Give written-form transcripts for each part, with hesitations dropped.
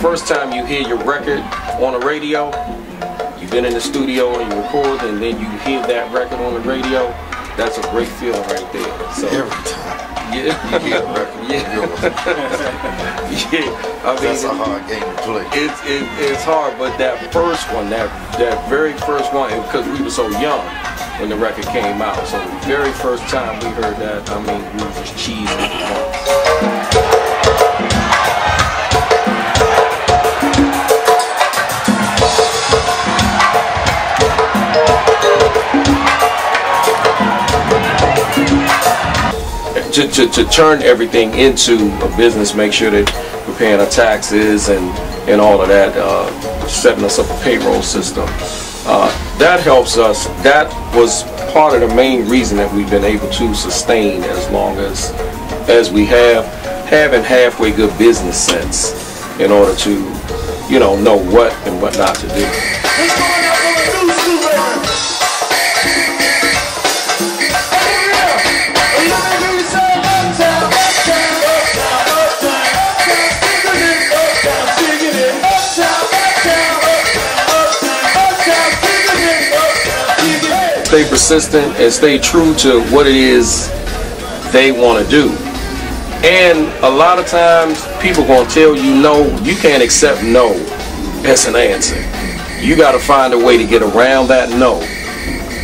first time you hear your record on the radio, you've been in the studio and you record, and then you hear that record on the radio, that's a great feeling right there. So every time. Yeah. You hear a record. Yeah. Yeah. I mean, that's a hard game to play. It's hard, but that first one, that very first one, because we were so young when the record came out, so the very first time we heard that, I mean, we were just cheesing for months. To turn everything into a business, make sure that we're paying our taxes and all of that, setting us up a payroll system. That helps us. That was part of the main reason that we've been able to sustain as long as we have, having halfway good business sense in order to, you know what and what not to do. Stay persistent and stay true to what it is they want to do. And a lot of times people gonna tell you no. You can't accept no as an answer. You got to find a way to get around that no,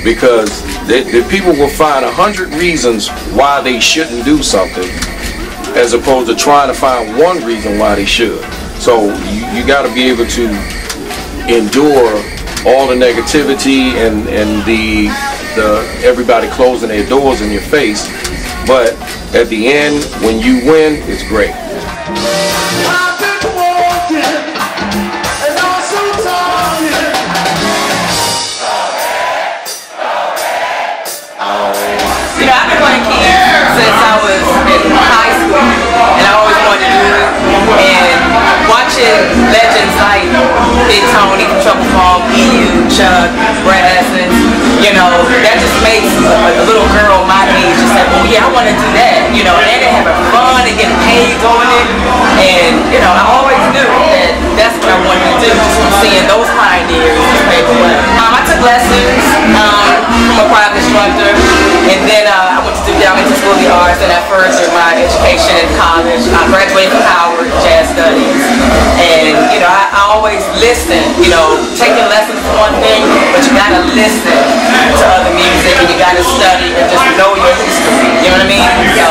because the people will find 100 reasons why they shouldn't do something, as opposed to trying to find one reason why they should. So you got to be able to endure all the negativity and the everybody closing their doors in your face, but at the end, when you win, it's great. You know, I've been playing keys since I was in high school, and I always wanted to do it. And watching legends like Big Tony from Trouble Farm, EU, Chuck, Brad Essence, you know, that just makes a little girl my age just say, oh yeah, I want to do that. You know, and they're having fun and getting paid doing it. And, you know, I always knew that that's what I wanted to do, just from seeing those pioneers just pave the way. I took lessons from a private instructor, and then I went to Downington School of the Arts, and I furthered my education in college. I graduated from Howard Jazz Studies, and you know, I always listen. You know, taking lessons is one thing, but you gotta listen to other music, and you gotta study and just know your history. You know what I mean? So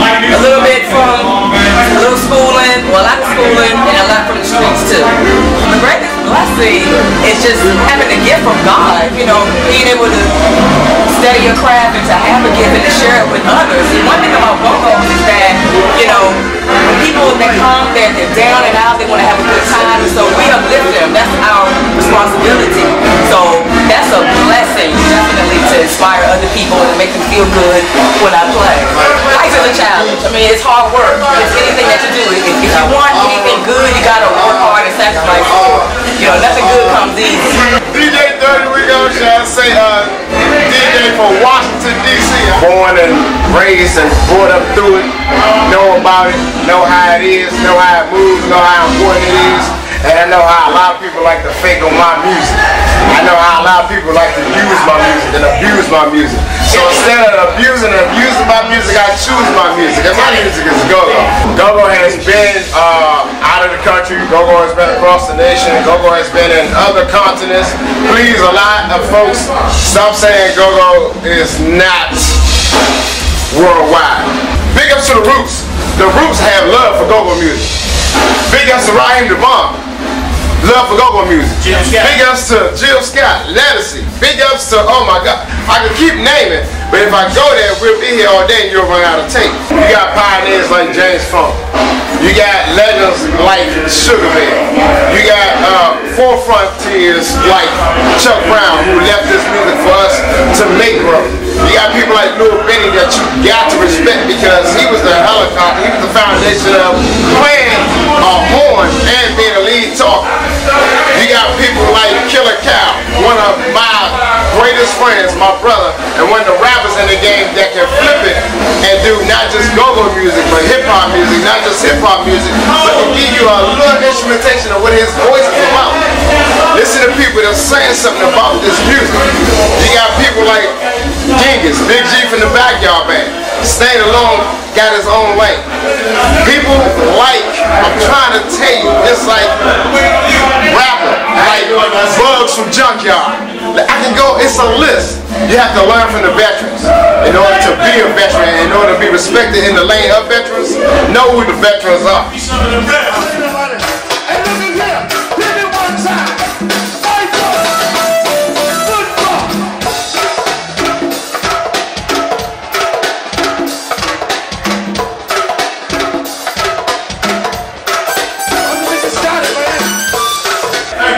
a little bit from a little schooling, well, a lot of schooling, and a lot from the streets too. The greatest blessing is just having a gift from God. You know, being able to study your craft and to have a gift and to share it with others. And one thing about go-go's is that, you know, when people that come, they're down and out, they want to have a good time, and so we uplift them. That's our responsibility. So that's a blessing, definitely, to inspire other people and make them feel good when I play. Life is a challenge. I mean, it's hard work. It's anything that you do. If you want anything good, you got to work hard and sacrifice for it. You know, nothing good comes easy. DJ Dirty Rico, shall I say, DJ for Washington, D.C. Born and raised and brought up through it, know about it, know how it is, know how it moves, know how important it is, and I know how a lot of people like to fake on my music. I know how a lot of people like to use my music and abuse my music. So instead of abusing and abusing my music, I choose my music, and my music is go-go. Go-go has been out of the country, go-go has been across the nation, go-go has been in other continents. Please, a lot of folks, stop saying go-go is not worldwide. Big ups to the Roots. The Roots have love for go-go music. Big ups to Raheem DeVaughn. Love for go-go music. Big ups to Jill Scott, Lettucey. Big ups to, oh my God, I could keep naming, but if I go there, we'll be here all day and you'll run out of tape. You got pioneers like James Funk. You got legends like Sugar Bear. You got forefrontiers like Chuck Brown, who left this music for us to make grow. You got people like Lil Benny that you got to respect, because he was the helicopter, he was the foundation of playing a horn and being a lead talker. You got people like Killer Cow, one of my greatest friends, my brother, and one of the rappers in the game that can flip it and do not just go-go music, but hip-hop music, not just hip-hop music, but to give you a little instrumentation of what his voice is about. Listen to people that's saying something about this music. You got people like Genghis, Big G from the Backyard Band. Staying Alone got his own way. People like, I'm trying to tell you, it's like rapper, like Bugs from Junkyard. I can go, it's a list. You have to learn from the veterans. In order to be a veteran, in order to be respected in the lane of veterans, know who the veterans are.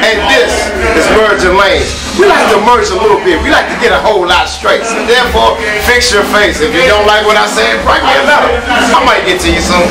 And this is merging lanes. We like to merge a little bit. We like to get a whole lot straight. So therefore, fix your face. If you don't like what I said, write me a letter. I might get to you soon.